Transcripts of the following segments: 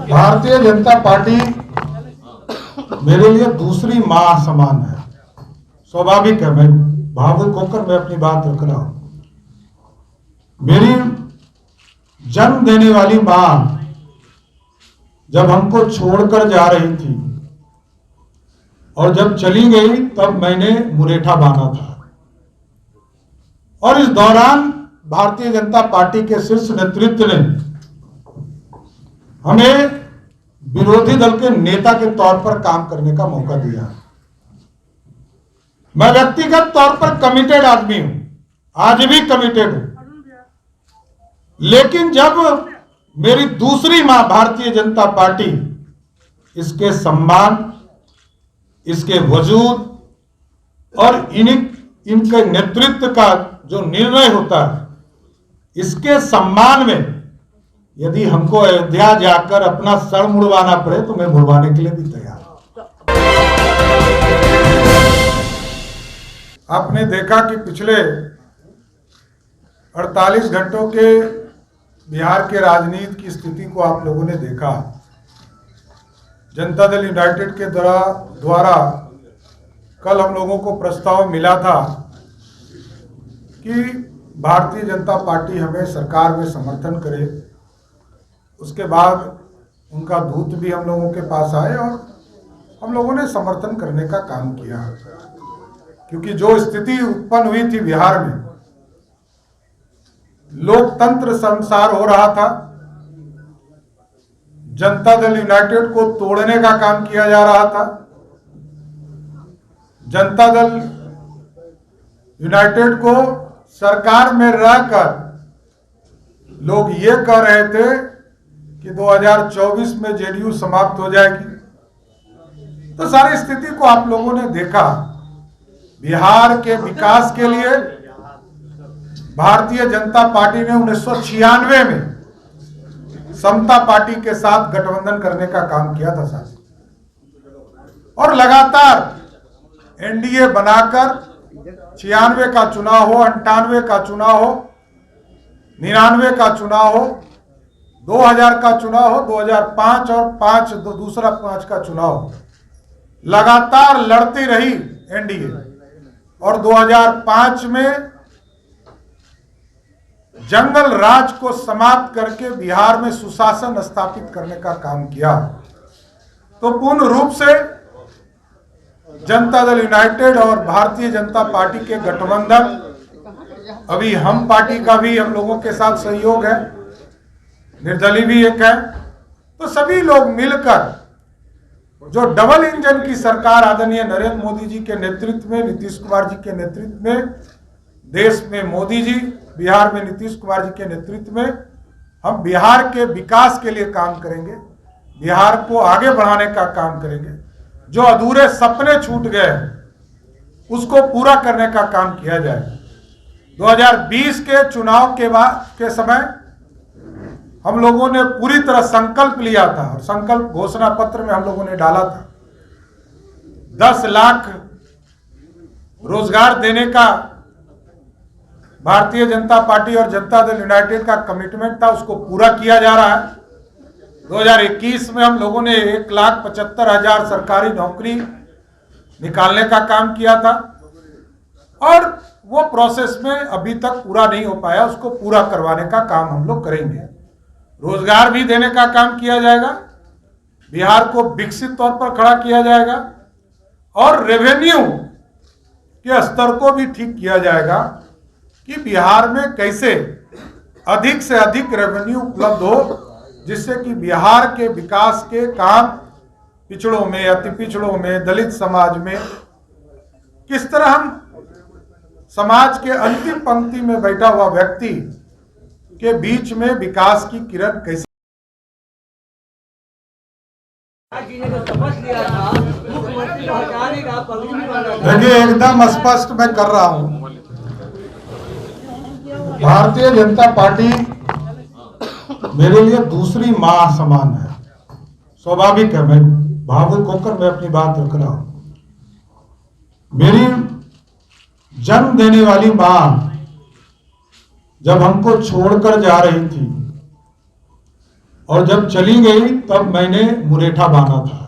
Bharatiya Janata party मेरे लिए दूसरी मां समान है। स्वाभाविक है, मैं भावुक होकर मैं अपनी बात रख रहा हूं। मेरी जन्म देने वाली मां जब हमको छोड़कर जा रही थी और जब चली गई तब मैंने मुरेठा बांधा था, और इस दौरान भारतीय जनता पार्टी के शीर्ष नेतृत्व ने हमें विरोधी दल के नेता के तौर पर काम करने का मौका दिया। मैं व्यक्तिगत तौर पर कमिटेड आदमी हूं, आज भी कमिटेड हूं, लेकिन जब मेरी दूसरी मां भारतीय जनता पार्टी, इसके सम्मान, इसके वजूद और इनके नेतृत्व का जो निर्णय होता है, इसके सम्मान में यदि हमको अयोध्या जाकर अपना सर मुड़वाना पड़े तो मैं मुड़वाने के लिए भी तैयार हूं। आपने देखा कि पिछले 48 घंटों के बिहार के राजनीति की स्थिति को आप लोगों ने देखा। जनता दल यूनाइटेड के द्वारा कल हम लोगों को प्रस्ताव मिला था कि भारतीय जनता पार्टी हमें सरकार में समर्थन करे। उसके बाद उनका दूत भी हम लोगों के पास आए और हम लोगों ने समर्थन करने का काम किया, क्योंकि जो स्थिति उत्पन्न हुई थी बिहार में, लोकतंत्र संसार हो रहा था, जनता दल यूनाइटेड को तोड़ने का काम किया जा रहा था। जनता दल यूनाइटेड को सरकार में रहकर लोग ये कह रहे थे कि 2024 में जेडीयू समाप्त हो जाएगी। तो सारी स्थिति को आप लोगों ने देखा। बिहार के विकास के लिए भारतीय जनता पार्टी ने 1996 में समता पार्टी के साथ गठबंधन करने का काम किया था साथी, और लगातार एनडीए बनाकर 96 का चुनाव हो, 98 का चुनाव हो, 99 का चुनाव हो, 2000 का चुनाव हो, 2005 और दूसरा 5 का चुनाव, लगातार लड़ती रही एनडीए, और 2005 में जंगल राज को समाप्त करके बिहार में सुशासन स्थापित करने का काम किया। तो पूर्ण रूप से जनता दल यूनाइटेड और भारतीय जनता पार्टी के गठबंधन, अभी हम पार्टी का भी हम लोगों के साथ सहयोग है, निर्दलीय भी एक है। तो सभी लोग मिलकर जो डबल इंजन की सरकार आदरणीय नरेंद्र मोदी जी के नेतृत्व में, नीतीश कुमार जी के नेतृत्व में, देश में मोदी जी, बिहार में नीतीश कुमार जी के नेतृत्व में हम बिहार के विकास के लिए काम करेंगे, बिहार को आगे बढ़ाने का काम करेंगे। जो अधूरे सपने छूट गए उसको पूरा करने का काम किया जाए। 2020 के चुनाव के समय हम लोगों ने पूरी तरह संकल्प लिया था, और संकल्प घोषणा पत्र में हम लोगों ने डाला था 10 लाख रोजगार देने का भारतीय जनता पार्टी और जनता दल यूनाइटेड का कमिटमेंट था, उसको पूरा किया जा रहा है। 2021 में हम लोगों ने 1,75,000 सरकारी नौकरी निकालने का काम किया था, और वो प्रोसेस में अभी तक पूरा नहीं हो पाया, उसको पूरा करवाने का काम हम लोग करेंगे। रोजगार भी देने का काम किया जाएगा, बिहार को विकसित तौर पर खड़ा किया जाएगा, और रेवेन्यू के स्तर को भी ठीक किया जाएगा कि बिहार में कैसे अधिक से अधिक रेवेन्यू उपलब्ध हो, जिससे कि बिहार के विकास के काम पिछड़ों में, अति पिछड़ों में, दलित समाज में, किस तरह हम समाज के अंतिम पंक्ति में बैठा हुआ व्यक्ति के बीच में विकास की किरण कैसे। देखिए, एकदम स्पष्ट मैं कर रहा हूं, भारतीय जनता पार्टी मेरे लिए दूसरी मां समान है। स्वाभाविक है, मैं भावुक होकर मैं अपनी बात रख रहा हूं। मेरी जन्म देने वाली मां जब हमको छोड़कर जा रही थी और जब चली गई तब मैंने मुरेठा बांधा था।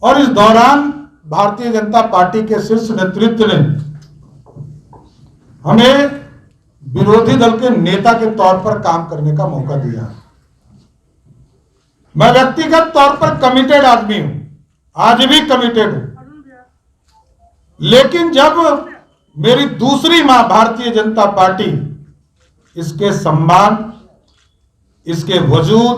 और इस दौरान भारतीय जनता पार्टी के शीर्ष नेतृत्व ने हमें विरोधी दल के नेता के तौर पर काम करने का मौका दिया। मैं व्यक्तिगत तौर पर कमिटेड आदमी हूं, आज भी कमिटेड हूं, लेकिन जब मेरी दूसरी मां भारतीय जनता पार्टी इसके सम्मान, इसके वजूद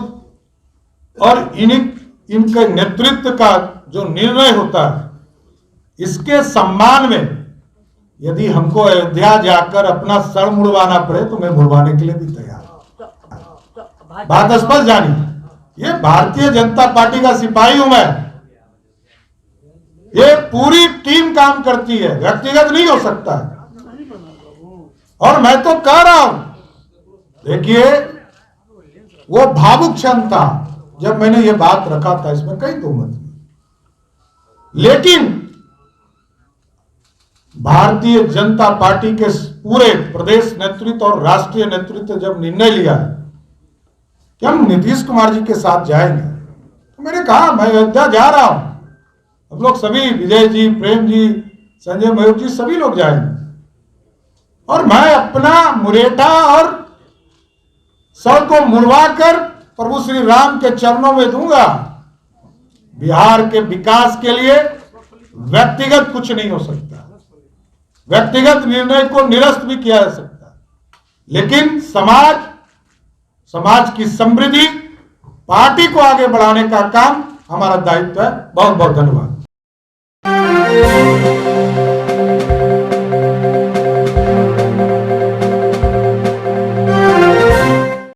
और इनके नेतृत्व का जो निर्णय होता है, इसके सम्मान में यदि हमको अयोध्या जाकर अपना सर मुड़वाना पड़े तो मैं मुड़वाने के लिए भी तैयार हूं। बात स्पष्ट जानी, ये भारतीय जनता पार्टी का सिपाही हूं मैं। ये पूरी टीम काम करती है, व्यक्तिगत नहीं हो सकता है। और मैं तो कह रहा हूं, देखिए वो भावुक क्षण था जब मैंने ये बात रखा था, इसमें कई दो मत नहीं। लेकिन भारतीय जनता पार्टी के पूरे प्रदेश नेतृत्व और राष्ट्रीय नेतृत्व जब निर्णय लिया कि हम नीतीश कुमार जी के साथ जाएंगे, तो मैंने कहा मैं अयोध्या जा रहा हूं, हम लोग सभी, विजय जी, प्रेम जी, संजय मयूर जी, सभी लोग जाएंगे और मैं अपना मुरेठा और सर को मुड़वाकर प्रभु श्री राम के चरणों में दूंगा। बिहार के विकास के लिए व्यक्तिगत कुछ नहीं हो सकता, व्यक्तिगत निर्णय को निरस्त भी किया जा सकता, लेकिन समाज की समृद्धि, पार्टी को आगे बढ़ाने का काम हमारा दायित्व है। बहुत बहुत धन्यवाद।